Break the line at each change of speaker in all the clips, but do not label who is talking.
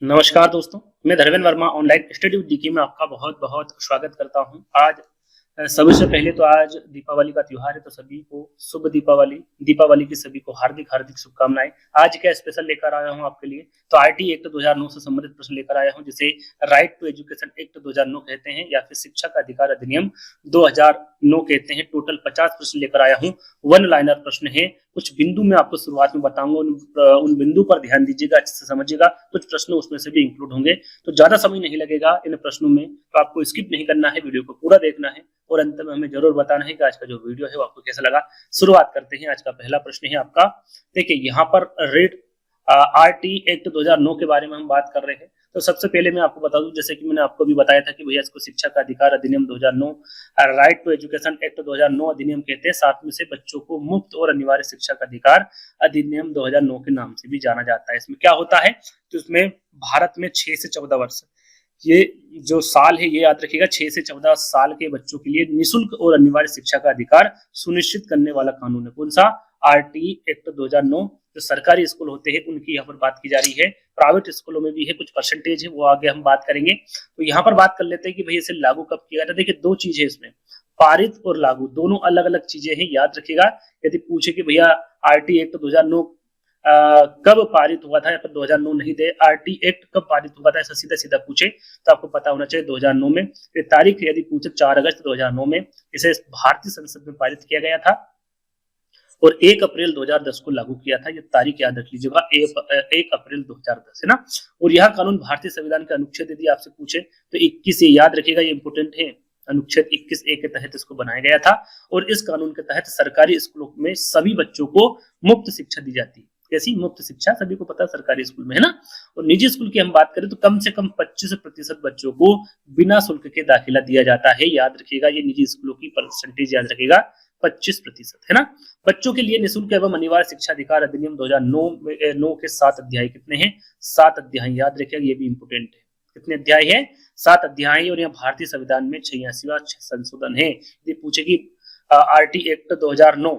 नमस्कार दोस्तों, मैं Dharmendra Verma online study with DK में आपका बहुत बहुत स्वागत करता हूं। आज सबसे पहले तो आज दीपावली का त्योहार है, तो सभी को शुभ दीपावली। दीपावली की सभी को हार्दिक हार्दिक शुभकामनाएं। आज क्या स्पेशल लेकर आया हूं आपके लिए, तो आरटी एक्ट 2009 से संबंधित प्रश्न लेकर आया हूं, जिसे राइट टू एजुकेशन एक्ट 2009 कहते हैं या फिर शिक्षा का अधिकार अधिनियम 2009 कहते हैं। टोटल 50 प्रश्न लेकर आया हूं, वन लाइनर प्रश्न है। कुछ बिंदु मैं आपको शुरुआत में बताऊंगा, उन बिंदु पर ध्यान दीजिएगा, अच्छे से समझिएगा। कुछ प्रश्न उसमें से भी इंक्लूड होंगे, तो ज्यादा समय नहीं लगेगा इन प्रश्नों में, तो आपको स्किप नहीं करना है, वीडियो को पूरा देखना है और अंत में हमें जरूर बताना है कि आज का जो वीडियो है वो आपको कैसा लगा। शुरुआत करते हैं। आज का पहला प्रश्न है आपका, देखिए यहाँ पर रेड आरटी एक्ट 2009 के बारे में हम बात कर रहे हैं। तो सबसे पहले मैं आपको बता दूं, जैसे कि मैंने आपको भी बताया था कि भैया इसको शिक्षा का अधिकार अधिनियम 2009, राइट टू एजुकेशन एक्ट 2009 अधिनियम कहते हैं। साथ में से बच्चों को मुफ्त और अनिवार्य शिक्षा का अधिकार अधिनियम 2009 के नाम से भी जाना जाता है। इसमें क्या होता है, तो इसमें भारत में 6 से 14 वर्ष, ये जो साल है ये याद रखिएगा, 6 से 14 साल के बच्चों के लिए निःशुल्क और अनिवार्य शिक्षा का अधिकार सुनिश्चित करने वाला कानून है। कौन सा? RT act 2009। जो सरकारी स्कूल होते हैं उनकी यहाँ पर बात की जा रही है, प्राइवेट स्कूलों में भी है, कुछ परसेंटेज है वो आगे हम बात करेंगे। तो यहाँ पर बात कर लेते हैं कि भाई इसे लागू कब किया गया था। देखिए दो चीजें इसमें, पारित और लागू, दोनों अलग अलग चीजें हैं, याद रखिएगा। यदि पूछे कि भैया आरटी एक्ट 2009 कब पारित हुआ था, या फिर 2009 नहीं दे, आरटी एक्ट कब पारित हुआ था, ऐसा सीधा सीधा पूछे तो आपको पता होना चाहिए 2009 में। तारीख यदि पूछे 4 अगस्त 2009 में इसे भारतीय संसद में पारित किया गया था और 1 अप्रैल 2010 को लागू किया था। ये तारीख याद रख लीजिएगा, 1 अप्रैल 2010 है ना। और यह कानून भारतीय संविधान के अनुच्छेद यदि आपसे पूछे तो 21 याद रखिएगा, ये इंपोर्टेंट है। अनुच्छेद 21A के तहत इसको बनाया गया था और इस कानून के तहत सरकारी स्कूलों में सभी बच्चों को मुफ्त शिक्षा दी जाती है। कैसी मुफ्त शिक्षा? सभी को पता है सरकारी स्कूल में, है ना। और निजी स्कूल की हम बात करें तो कम से कम 25% बच्चों को बिना शुल्क के दाखिला दिया जाता है। याद रखिएगा, ये निजी स्कूलों की परसेंटेज याद रखिएगा, 25% है ना। बच्चों के लिए निःशुल्क एवं अनिवार्य शिक्षा अधिकार अधिनियम 2009 के 7 अध्याय कितने हैं? 7 अध्याय याद रखिएगा, ये भी इंपोर्टेंट है। कितने अध्याय है? 7 अध्याय। और यहाँ भारतीय संविधान में 86वां संशोधन है। यदि पूछे कि आरटी एक्ट 2009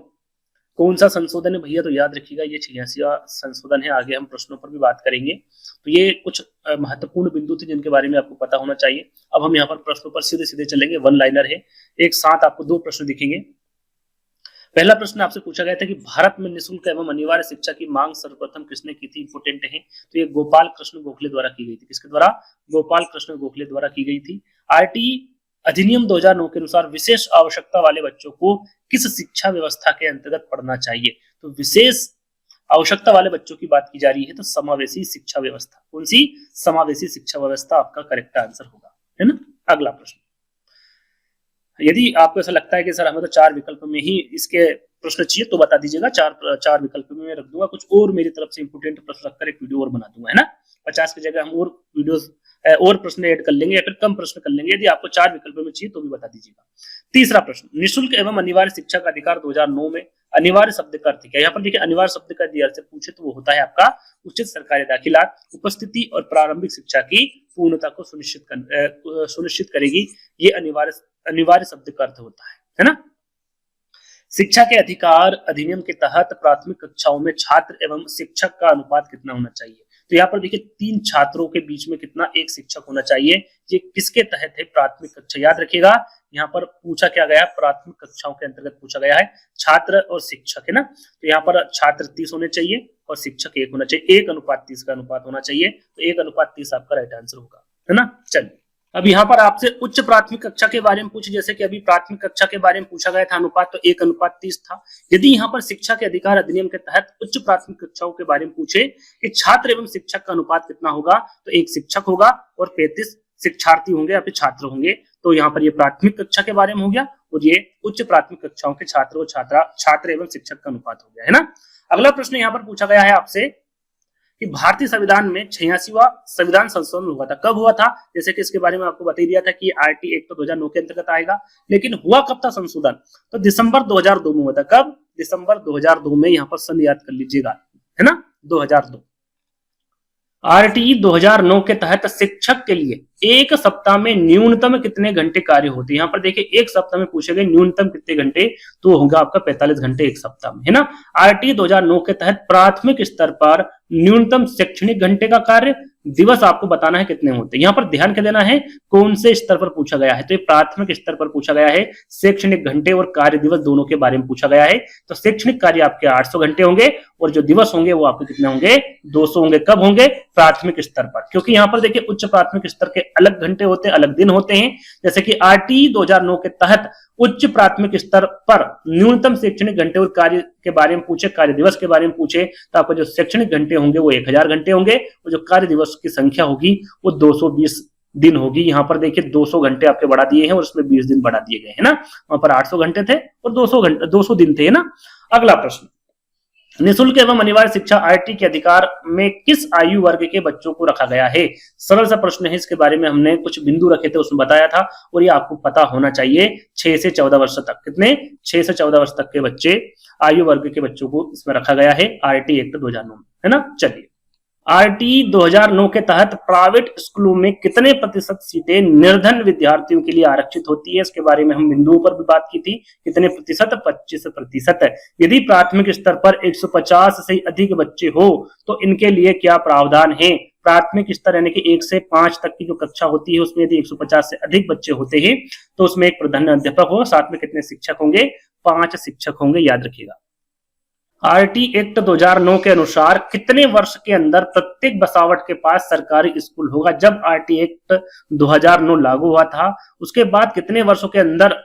कौन सा संशोधन है भैया, तो याद रखिएगा ये 86वां संशोधन है। आगे हम प्रश्नों पर भी बात करेंगे। तो ये कुछ महत्वपूर्ण बिंदु थे जिनके बारे में आपको पता होना चाहिए। अब हम यहाँ पर प्रश्नों पर सीधे सीधे चलेंगे, वन लाइनर है। एक साथ आपको 2 प्रश्न दिखेंगे। पहला प्रश्न आपसे पूछा गया था कि भारत में निःशुल्क एवं अनिवार्य शिक्षा की मांग सर्वप्रथम किसने की थी? इंपोर्टेंट है। तो ये गोपाल कृष्ण गोखले द्वारा की गई थी। किसके द्वारा? गोपाल कृष्ण गोखले द्वारा की गई थी। आरटी अधिनियम 2009 के अनुसार विशेष आवश्यकता वाले बच्चों को किस शिक्षा व्यवस्था के अंतर्गत पढ़ना चाहिए? तो विशेष आवश्यकता वाले बच्चों की बात की जा रही है, तो समावेशी शिक्षा व्यवस्था। कौन सी? समावेशी शिक्षा व्यवस्था आपका करेक्ट आंसर होगा, है ना। अगला प्रश्न, यदि आपको ऐसा लगता है कि सर हमें तो 4 विकल्प में ही इसके प्रश्न चाहिए तो बता दीजिएगा, 4 विकल्प में मैं रख दूंगा। कुछ और मेरी तरफ से इंपोर्टेंट प्रश्न रखकर एक वीडियो और बना दूंगा, है ना। 50 की जगह हम और वीडियोस और प्रश्न ऐड कर लेंगे या फिर कम प्रश्न कर लेंगे। यदि आपको 4 विकल्प में चाहिए तो भी बता दीजिएगा। तीसरा प्रश्न, निःशुल्क एवं अनिवार्य शिक्षा का अधिकार 2009 में अनिवार्य शब्द का अर्थ क्या? यहाँ पर देखिए अनिवार्य शब्द का अर्थ से पूछे तो वो होता है आपका उचित सरकारी दाखिला, उपस्थिति और प्रारंभिक शिक्षा की पूर्णता को सुनिश्चित करेगी। ये अनिवार्य शब्द का अर्थ होता है ना। शिक्षा के अधिकार अधिनियम के तहत प्राथमिक कक्षाओं में छात्र एवं शिक्षक का अनुपात कितना होना चाहिए? तो यहाँ पर देखिए 3 छात्रों के बीच में कितना? 1 शिक्षक होना चाहिए। ये किसके तहत है? प्राथमिक कक्षा। याद रखिएगा, यहाँ पर पूछा क्या गया? प्राथमिक कक्षाओं के अंतर्गत पूछा गया है, छात्र और शिक्षक, है ना। तो यहाँ पर छात्र 30 होने चाहिए और शिक्षक 1 होना चाहिए। 1:30 का अनुपात होना चाहिए, तो 1:30 आपका राइट आंसर होगा, है ना। चलिए, अब यहाँ पर आपसे उच्च प्राथमिक कक्षा के बारे में पूछे, जैसे कि अभी प्राथमिक कक्षा के बारे में पूछा गया था अनुपात, तो 1:30 था। यदि यहाँ पर शिक्षा के अधिकार अधिनियम के तहत उच्च प्राथमिक कक्षाओं के बारे में पूछे कि छात्र एवं शिक्षक का अनुपात कितना होगा, तो 1 शिक्षक होगा और 35 शिक्षार्थी होंगे या फिर छात्र होंगे। तो यहाँ पर ये प्राथमिक कक्षा के बारे में हो गया और ये उच्च प्राथमिक कक्षाओं के छात्र और छात्र एवं शिक्षक का अनुपात हो गया, है ना। अगला प्रश्न यहाँ पर पूछा गया है आपसे कि भारतीय संविधान में 86वां संविधान संशोधन हुआ था, कब हुआ था? जैसे कि इसके बारे में आपको बता दिया था कि आरटी एक्ट 2009 के अंतर्गत आएगा, लेकिन हुआ कब था संशोधन? तो दिसंबर 2002 में हुआ था। कब? दिसंबर 2002 में। यहाँ पर सन याद कर लीजिएगा, है ना, 2002। आरटीई 2009 के तहत शिक्षक के लिए 1 सप्ताह में न्यूनतम कितने घंटे कार्य होते हैं? यहाँ पर देखिए 1 सप्ताह में पूछे गए न्यूनतम कितने घंटे, तो होगा आपका 45 घंटे 1 सप्ताह में, है ना। आरटीई 2009 के तहत प्राथमिक स्तर पर न्यूनतम शैक्षणिक घंटे का कार्य दिवस आपको बताना है कितने होते हैं। यहाँ पर ध्यान क्या देना है, कौन से स्तर पर पूछा गया है, तो ये प्राथमिक स्तर पर पूछा गया है। शैक्षणिक घंटे और कार्य दिवस दोनों के बारे में पूछा गया है। तो शैक्षणिक कार्य आपके 800 घंटे होंगे और जो दिवस होंगे वो आपके कितने होंगे, 200 होंगे। कब होंगे, प्राथमिक स्तर पर, क्योंकि यहाँ पर देखिए उच्च प्राथमिक स्तर के अलग घंटे होते हैं, अलग दिन होते हैं। जैसे कि आरटी 2009 के तहत उच्च प्राथमिक स्तर पर न्यूनतम शैक्षणिक घंटे और कार्य के बारे में पूछे, कार्य दिवस के बारे में पूछे, तो आपको जो शैक्षणिक घंटे होंगे वो 1000 घंटे होंगे और जो कार्य दिवस की संख्या होगी वो 220 दिन होगी। यहाँ पर देखिए 200 घंटे आपके बढ़ा दिए हैं और उसमें 20 दिन बढ़ा दिए गए हैं ना। वहां पर 800 घंटे थे और 200 दिन थे ना। अगला प्रश्न, निःशुल्क एवं अनिवार्य शिक्षा आरटी के अधिकार में किस आयु वर्ग के बच्चों को रखा गया है। सरल सा प्रश्न है, इसके बारे में हमने कुछ बिंदु रखे थे, उसमें बताया था और ये आपको पता होना चाहिए। 6 से 14 वर्ष तक, कितने, 6 से 14 वर्ष तक के बच्चे, आयु वर्ग के बच्चों को इसमें रखा गया है आरटी एक्ट 2009 में, है ना। चलिए, आरटी 2009 के तहत प्राइवेट स्कूलों में कितने प्रतिशत सीटें निर्धन विद्यार्थियों के लिए आरक्षित होती है, इसके बारे में हम बिंदुओं पर भी बात की थी। कितने प्रतिशत, 25%। यदि प्राथमिक स्तर पर 150 से अधिक बच्चे हो तो इनके लिए क्या प्रावधान है। प्राथमिक स्तर यानी कि 1 से 5 तक की जो कक्षा होती है उसमें यदि 150 से अधिक बच्चे होते हैं तो उसमें एक प्रधान अध्यापक हो, साथ में कितने शिक्षक होंगे, 5 शिक्षक होंगे, याद रखिएगा। आरटी एक्ट 2009 के अनुसार कितने वर्ष के अंदर प्रत्येक बसावट के पास सरकारी स्कूल होगा। जब आरटी एक्ट 2009 लागू हुआ था उसके बाद कितने वर्षों के अंदर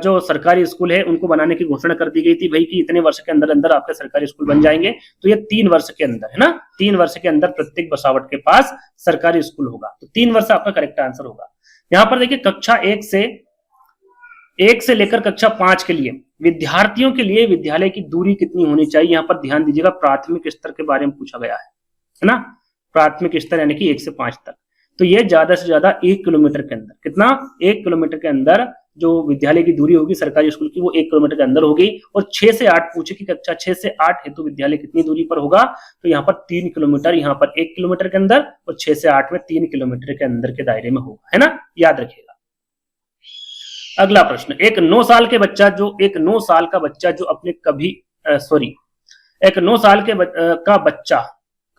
जो सरकारी स्कूल है उनको बनाने की घोषणा कर दी गई थी भाई कि इतने वर्ष के अंदर अंदर आपके सरकारी स्कूल बन जाएंगे। तो ये 3 वर्ष के अंदर है ना, 3 वर्ष के अंदर प्रत्येक बसावट के पास सरकारी स्कूल होगा। तो 3 वर्ष आपका करेक्ट आंसर होगा। यहाँ पर देखिए कक्षा 1 से लेकर कक्षा 5 के लिए विद्यार्थियों के लिए विद्यालय की दूरी कितनी होनी चाहिए। यहाँ पर ध्यान दीजिएगा, प्राथमिक स्तर के बारे में पूछा गया है ना। प्राथमिक स्तर यानी कि 1 से 5 तक, तो ये ज्यादा से ज्यादा 1 किलोमीटर के अंदर, कितना, 1 किलोमीटर के अंदर जो विद्यालय की दूरी होगी सरकारी स्कूल की वो 1 किलोमीटर के अंदर होगी। और 6 से 8 पूछे कि कक्षा 6 से 8 हेतु विद्यालय कितनी दूरी पर होगा, तो यहाँ पर 3 किलोमीटर, यहाँ पर 1 किलोमीटर के अंदर और 6 से 8 में 3 किलोमीटर के अंदर के दायरे में होगा, है ना, याद रखिएगा। अगला प्रश्न, एक 9 साल का बच्चा जो अपने कभी एक 9 साल का बच्चा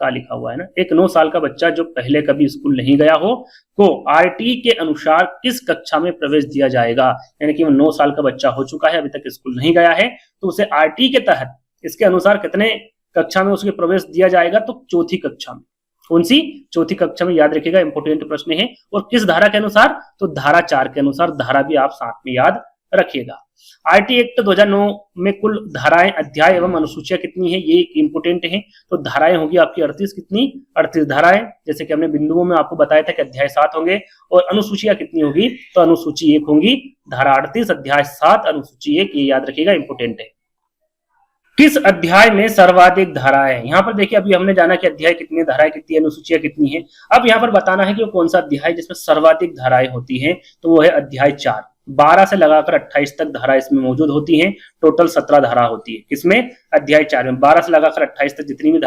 का लिखा हुआ है ना, एक 9 साल का बच्चा जो पहले कभी स्कूल नहीं गया हो को आरटी के अनुसार किस कक्षा में प्रवेश दिया जाएगा। यानी कि वो 9 साल का बच्चा हो चुका है, अभी तक स्कूल नहीं गया है, तो उसे आरटी के तहत इसके अनुसार कितने कक्षा में उसके प्रवेश दिया जाएगा, तो चौथी कक्षा में। कौन सी, चौथी कक्षा में, याद रखिएगा, इंपोर्टेंट प्रश्न है। और किस धारा के अनुसार, तो धारा 4 के अनुसार। धारा भी आप साथ में याद रखिएगा। आरटी एक्ट 2009 में कुल धाराएं, अध्याय एवं अनुसूचियां कितनी है, ये इंपोर्टेंट है। तो धाराएं होगी आपकी 38, कितनी, 38 धाराएं। जैसे कि हमने बिंदुओं में आपको बताया था कि अध्याय 7 होंगे। और अनुसूचियां कितनी होगी, तो अनुसूची 1 होंगी। धारा 38, अध्याय 7, अनुसूची 1, ये याद रखिएगा, इंपोर्टेंट है। किस अध्याय में सर्वाधिक धाराएं, यहाँ पर देखिए अभी हमने जाना कि अध्याय कितनी, धाराएं कितनी, अनुसूचियां कितनी है। अब यहाँ पर बताना है कि वो कौन सा अध्याय जिसमें सर्वाधिक धाराएं होती हैं, तो वो है अध्याय 4। 12 से लगाकर 28 तक धारा इसमें मौजूद होती हैं। टोटल 17 धारा होती है किसमें, अध्याय 4 में। 12 से लगाकर 28 तक जितनी भी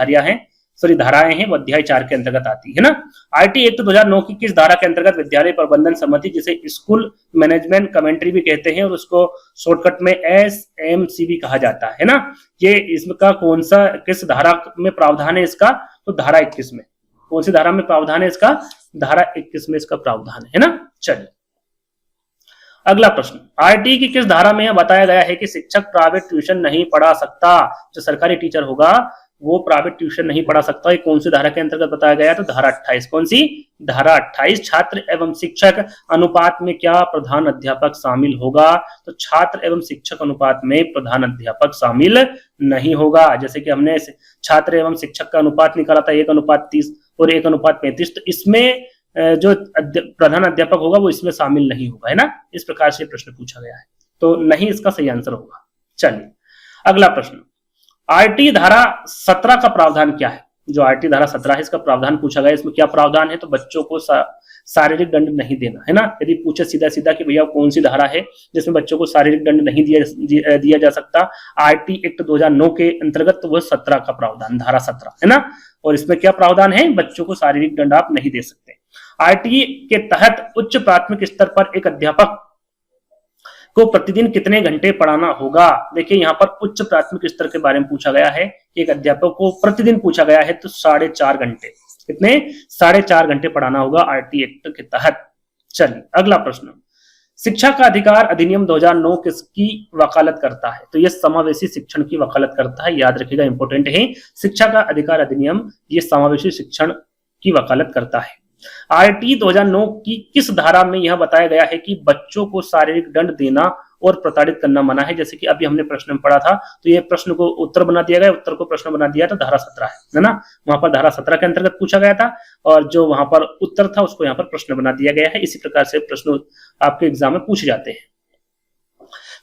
धाराएं हैं वो अध्याय 4 के अंतर्गत आती है ना। आरटी एक्ट 2009 की किस धारा के अंतर्गत विद्यालय प्रबंधन समिति, जिसे स्कूल मैनेजमेंट कमेंट्री भी कहते हैं और उसको शॉर्टकट में SMC भी कहा जाता है ना, ये इसका कौन सा, किस धारा में प्रावधान है इसका, तो धारा 21 में। कौन सी धारा में प्रावधान है इसका, धारा 21 में इसका प्रावधान है ना। चलिए अगला प्रश्न, आरटी की किस धारा में बताया गया है कि शिक्षक प्राइवेट ट्यूशन नहीं पढ़ा सकता। जो सरकारी टीचर होगा वो प्राइवेट ट्यूशन नहीं पढ़ा सकता। ये कौन सी धारा के अंतर्गत बताया गया है, तो धारा 28। कौन सी, धारा 28। छात्र एवं शिक्षक अनुपात में क्या प्रधान अध्यापक शामिल होगा, तो छात्र एवं शिक्षक अनुपात में प्रधान अध्यापक शामिल नहीं होगा। जैसे कि हमने छात्र एवं शिक्षक का अनुपात निकाला था 1:30 और 1:35, तो इसमें जो प्रधान अध्यापक होगा वो इसमें शामिल नहीं होगा, है ना। इस प्रकार से प्रश्न पूछा गया है, तो नहीं इसका सही आंसर होगा। चलिए अगला प्रश्न, आरटी धारा 17 का प्रावधान क्या है। जो आरटी धारा 17 है इसका प्रावधान पूछा गया, इसमें क्या प्रावधान है, तो बच्चों को शारीरिक दंड नहीं देना, है ना। यदि पूछे सीधा सीधा कि भैया कौन सी धारा है जिसमें बच्चों को शारीरिक दंड नहीं दिया जा सकता आरटी एक्ट 2009 के अंतर्गत, तो वह 17 का प्रावधान, धारा 17, है ना। और इसमें क्या प्रावधान है, बच्चों को शारीरिक दंड आप नहीं दे सकते। आरटी के तहत उच्च प्राथमिक स्तर पर एक अध्यापक को प्रतिदिन कितने घंटे पढ़ाना होगा। देखिए यहाँ पर उच्च प्राथमिक स्तर के बारे में पूछा गया है, एक अध्यापक को प्रतिदिन पूछा गया है तो 4.5 घंटे, कितने 4.5 घंटे पढ़ाना होगा आरटी एक्ट के तहत। चलिए अगला प्रश्न, शिक्षा का अधिकार अधिनियम 2009 किसकी वकालत करता है? तो यह समावेशी शिक्षण की वकालत करता है, याद रखिएगा, इंपॉर्टेंट है। शिक्षा का अधिकार अधिनियम ये समावेशी शिक्षण की वकालत करता है। आरटी 2009 की किस धारा में यह बताया गया है कि बच्चों को शारीरिक दंड देना और प्रताड़ित करना मना है? जैसे कि अभी हमने प्रश्न में पढ़ा था, तो ये प्रश्न को उत्तर बना दिया गया, उत्तर को प्रश्न बना दिया, तो धारा 17 है ना, वहां पर धारा 17 के अंतर्गत पूछा गया था, और जो वहां पर उत्तर था उसको यहाँ पर प्रश्न बना दिया गया है। इसी प्रकार से प्रश्न आपके एग्जाम में पूछे जाते हैं।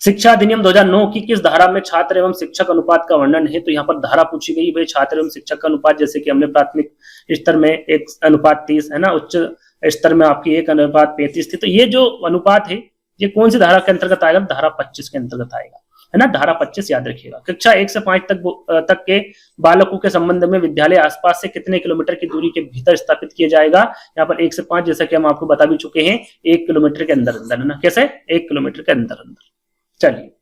शिक्षा अधिनियम 2009 की किस धारा में छात्र एवं शिक्षक अनुपात का वर्णन है? तो यहाँ पर धारा पूछी गई भाई छात्र एवं शिक्षक का अनुपात, जैसे कि हमने प्राथमिक स्तर में 1:30 है ना, उच्च स्तर में आपकी 1:35 थी। तो ये जो अनुपात है ये कौन सी धारा के अंतर्गत आएगा? धारा 25 के अंतर्गत आएगा, है ना, धारा 25 याद रखिएगा। कक्षा 1 से 5 तक के बालकों के संबंध में विद्यालय आसपास से कितने किलोमीटर की दूरी के भीतर स्थापित किया जाएगा? यहाँ पर 1 से 5 जैसा कि हम आपको बता भी चुके हैं, 1 किलोमीटर के अंदर अंदर, है ना, कैसे 1 किलोमीटर के अंदर अंदर। चलिए,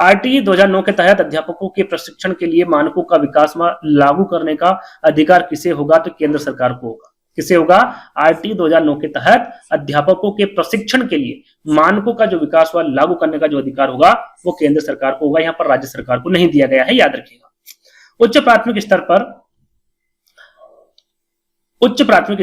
आरटी 2009 के तहत अध्यापकों के प्रशिक्षण के लिए मानकों का विकास में लागू करने का अधिकार किसे होगा? तो केंद्र सरकार को होगा। किसे होगा? आरटी 2009 के तहत अध्यापकों के प्रशिक्षण के लिए मानकों का जो विकास हुआ लागू करने का जो अधिकार होगा वो केंद्र सरकार को होगा, यहाँ पर राज्य सरकार को नहीं दिया गया है, याद रखिएगा। उच्च प्राथमिक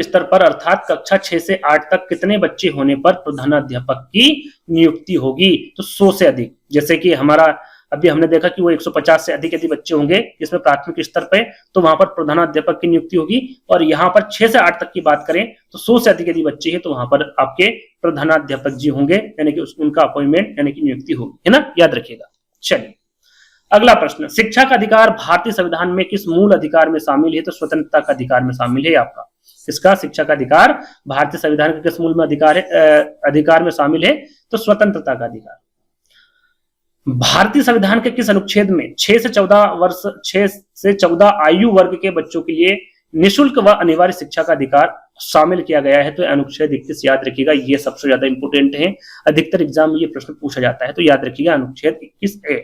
स्तर पर अर्थात कक्षा 6 से 8 तक कितने बच्चे होने पर प्रधानाध्यापक की नियुक्ति होगी? तो 100 से अधिक। जैसे कि हमारा अभी हमने देखा कि वो 150 से अधिक यदि बच्चे होंगे इसमें प्राथमिक स्तर पे, तो वहां पर प्रधानाध्यापक की नियुक्ति होगी। और यहाँ पर 6 से 8 तक की बात करें तो 100 से अधिक यदि बच्चे हैं तो वहां पर आपके प्रधानाध्यापक जी होंगे, यानी कि उनका अपॉइंटमेंट यानी कि नियुक्ति होगी, है ना, याद रखिएगा। चलिए अगला प्रश्न, शिक्षा का अधिकार भारतीय संविधान में किस मूल अधिकार में शामिल है? तो स्वतंत्रता का अधिकार में शामिल है आपका। इसका शिक्षा का अधिकार भारतीय संविधान के किस मूल में अधिकार में शामिल है? तो स्वतंत्रता का अधिकार। भारतीय संविधान के किस अनुच्छेद में 6 से 14 आयु वर्ग के बच्चों के लिए निःशुल्क व अनिवार्य शिक्षा का अधिकार शामिल किया गया है? तो अनुच्छेद 31 याद रखिएगा, ये सबसे ज्यादा इंपोर्टेंट है, अधिकतर एग्जाम में ये प्रश्न पूछा जाता है, तो याद रखिएगा अनुच्छेद 21A।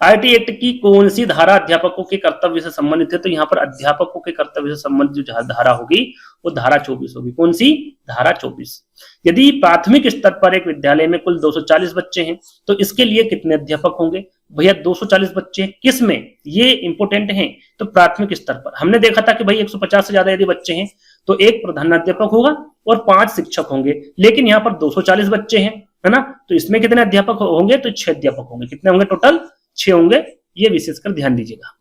आरटी एक्ट की कौन सी धारा अध्यापकों के कर्तव्य से संबंधित है? तो यहाँ पर अध्यापकों के कर्तव्य से संबंधित जो धारा होगी वो धारा 24 होगी। कौन सी? धारा 24। यदि प्राथमिक स्तर पर एक विद्यालय में कुल 240 बच्चे हैं तो इसके लिए कितने अध्यापक होंगे? भैया 240 बच्चे किस में? ये इंपोर्टेंट है। तो प्राथमिक स्तर पर हमने देखा था कि भाई 150 से ज्यादा यदि बच्चे हैं तो एक प्रधानाध्यापक होगा और 5 शिक्षक होंगे, लेकिन यहाँ पर 240 बच्चे हैं, है ना, तो इसमें कितने अध्यापक होंगे? तो 6 अध्यापक होंगे। कितने होंगे? टोटल 6 होंगे, ये विशेषकर ध्यान दीजिएगा।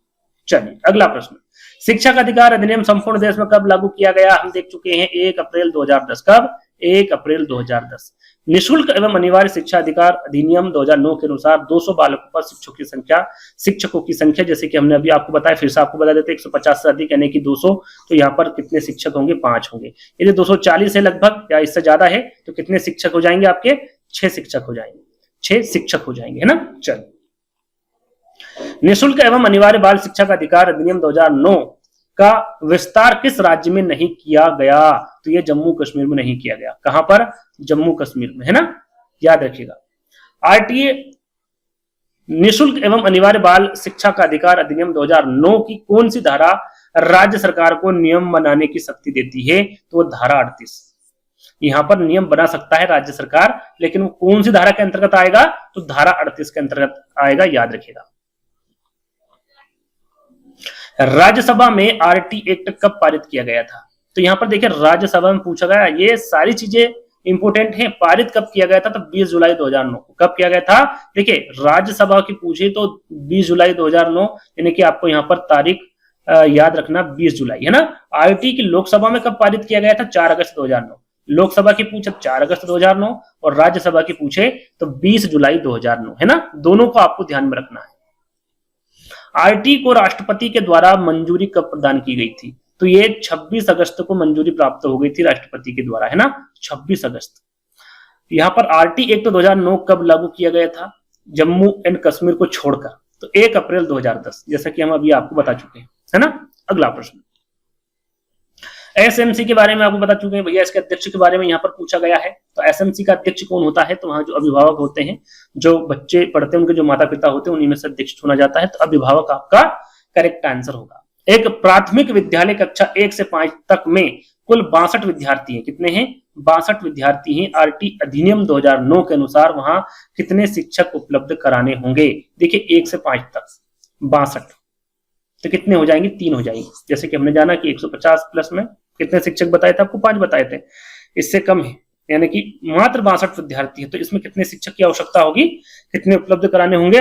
चलिए अगला प्रश्न, शिक्षा का अधिकार अधिनियम संपूर्ण देश में कब लागू किया गया? हम देख चुके हैं 1 अप्रैल 2010। कब? 1 अप्रैल 2010। निःशुल्क एवं अनिवार्य शिक्षा अधिकार अधिनियम 2009 के अनुसार 200 बालकों पर शिक्षकों की संख्या जैसे कि हमने अभी आपको बताया, फिर से आपको बता देते 150 से अधिक यानी कि 200, तो यहाँ पर कितने शिक्षक होंगे? 5 होंगे। यदि 240 है लगभग या इससे ज्यादा है तो कितने शिक्षक हो जाएंगे? आपके 6 शिक्षक हो जाएंगे, 6 शिक्षक हो जाएंगे, है ना। चलिए, निःशुल्क एवं अनिवार्य बाल शिक्षा का अधिकार अधिनियम 2009 का विस्तार किस राज्य में नहीं किया गया? तो ये जम्मू कश्मीर में नहीं किया गया। कहां पर? जम्मू कश्मीर में, है ना, याद रखिएगा। आरटीए निःशुल्क एवं अनिवार्य बाल शिक्षा का अधिकार अधिनियम 2009 की कौन सी धारा राज्य सरकार को नियम बनाने की शक्ति देती है? तो वो धारा 38। यहां पर नियम बना सकता है राज्य सरकार, लेकिन वो कौन सी धारा के अंतर्गत आएगा? तो धारा 38 के अंतर्गत आएगा, याद रखिएगा। राज्यसभा में आरटी एक्ट कब पारित किया गया था? तो यहां पर देखिए राज्यसभा में पूछा गया, ये सारी चीजें इंपोर्टेंट हैं। पारित कब किया गया था? तो 20 जुलाई 2009 को। कब किया गया था? देखिए राज्यसभा की पूछे तो 20 जुलाई 2009, यानी कि आपको यहाँ पर तारीख याद रखना 20 जुलाई, है ना। आरटी की लोकसभा में कब पारित किया गया था? 4 अगस्त 2009। लोकसभा की पूछे 4 अगस्त 2009 और राज्यसभा की पूछे तो 20 जुलाई 2009, है ना। दोनों को आपको ध्यान में रखना है। आरटी को राष्ट्रपति के द्वारा मंजूरी कब प्रदान की गई थी? तो ये 26 अगस्त को मंजूरी प्राप्त हो गई थी राष्ट्रपति के द्वारा, है ना, 26 अगस्त। यहाँ पर आरटी एक्ट 2009 कब लागू किया गया था? जम्मू एंड कश्मीर को छोड़कर, तो 1 अप्रैल 2010, जैसा कि हम अभी आपको बता चुके हैं, है ना। अगला प्रश्न, एसएमसी के बारे में आपको बता चुके हैं भैया। इसके अध्यक्ष के बारे में यहाँ पर पूछा गया है। तो एसएमसी का अध्यक्ष कौन होता है? तो वहां जो अभिभावक होते हैं, जो बच्चे पढ़ते हैं, उनके जो माता पिता होते हैं, उन्हीं में से अध्यक्ष चुना जाता है। तो अभिभावक आपका करेक्ट आंसर होगा। एक प्राथमिक विद्यालय कक्षा 1 से 5 तक में कुल 62 विद्यार्थी हैं। कितने हैं? 62 विद्यार्थी हैं। आरटी अधिनियम 2009 के अनुसार वहां कितने शिक्षक उपलब्ध कराने होंगे? देखिए 1 से 5 तक 62, तो कितने हो जाएंगे? 3 हो जाएंगे। जैसे कि हमने जाना कि 150 प्लस में कितने शिक्षक बताए थे आपको? 5 बताए थे, इससे कम है, यानी कि मात्र 62 विद्यार्थी है। तो इसमें कितने शिक्षक की आवश्यकता होगी? कितने उपलब्ध कराने होंगे?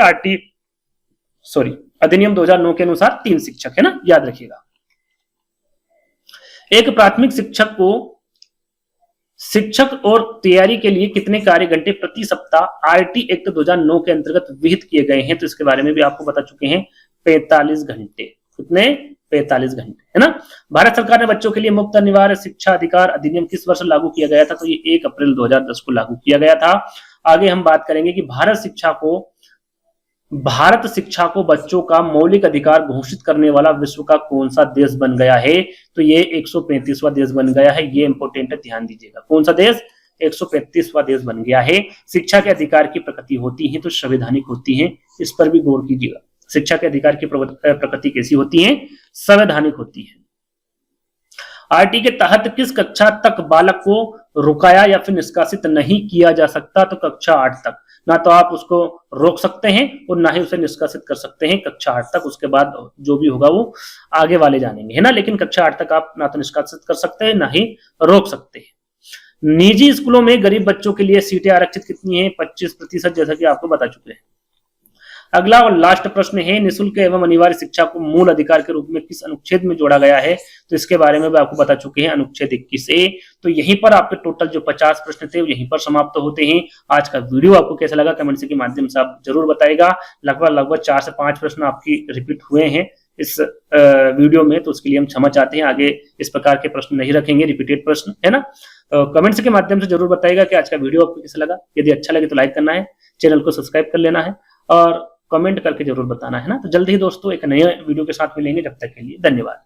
अधिनियम 2009 के अनुसार 3 शिक्षक, है ना, याद रखिएगा। एक प्राथमिक शिक्षक को शिक्षक और तैयारी के लिए कितने कार्य घंटे प्रति सप्ताह आरटी एक्ट 2009 के अंतर्गत विहित किए गए हैं? तो इसके बारे में भी आपको बता चुके हैं, 45 घंटे। कितने? 45 घंटे, है ना। भारत सरकार ने बच्चों के लिए मुफ्त अनिवार्य शिक्षा अधिकार अधिनियम किस वर्ष लागू किया गया था? तो ये 1 अप्रैल 2010 को लागू किया गया था। आगे हम बात करेंगे कि भारत शिक्षा को बच्चों का मौलिक अधिकार घोषित करने वाला विश्व का कौन सा देश बन गया है? तो ये 135वां देश बन गया है। ये इंपोर्टेंट है, ध्यान दीजिएगा। कौन सा देश? 135वां देश बन गया है। शिक्षा के अधिकार की प्रकृति होती है तो संवैधानिक होती है, इस पर भी गौर कीजिएगा। शिक्षा के अधिकार की प्रकृति कैसी होती है? संवैधानिक होती है। आरटी के तहत किस कक्षा तक बालक को रुकाया या फिर निष्कासित नहीं किया जा सकता? तो कक्षा 8 तक। ना तो आप उसको रोक सकते हैं और ना ही उसे निष्कासित कर सकते हैं, कक्षा 8 तक। उसके बाद जो भी होगा वो आगे वाले जानेंगे, है ना। लेकिन कक्षा 8 तक आप ना तो निष्कासित कर सकते हैं ना ही रोक सकते हैं। निजी स्कूलों में गरीब बच्चों के लिए सीटें आरक्षित कितनी है? 25%, जैसा कि आपको बता चुके हैं। अगला और लास्ट प्रश्न है, निःशुल्क एवं अनिवार्य शिक्षा को मूल अधिकार के रूप में किस अनुच्छेद में जोड़ा गया है? तो इसके बारे में भी आपको बता चुके हैं, अनुच्छेद 21A। तो यहीं पर आपके टोटल जो 50 प्रश्न थे वो यहीं पर समाप्त होते हैं। आज का वीडियो आपको कैसा लगा कमेंट के माध्यम से आप जरूर बताएगा। लगभग 4 से 5 प्रश्न आपकी रिपीट हुए हैं इस वीडियो में, तो उसके लिए हम क्षमा चाहते हैं। आगे इस प्रकार के प्रश्न नहीं रखेंगे, रिपीटेड प्रश्न, है ना। तो कमेंट्स के माध्यम से जरूर बताएगा कि आज का वीडियो आपको कैसा लगा। यदि अच्छा लगे तो लाइक करना है, चैनल को सब्सक्राइब कर लेना है और कमेंट करके जरूर बताना, है ना। तो जल्द ही दोस्तों एक नए वीडियो के साथ मिलेंगे, जब तक के लिए धन्यवाद।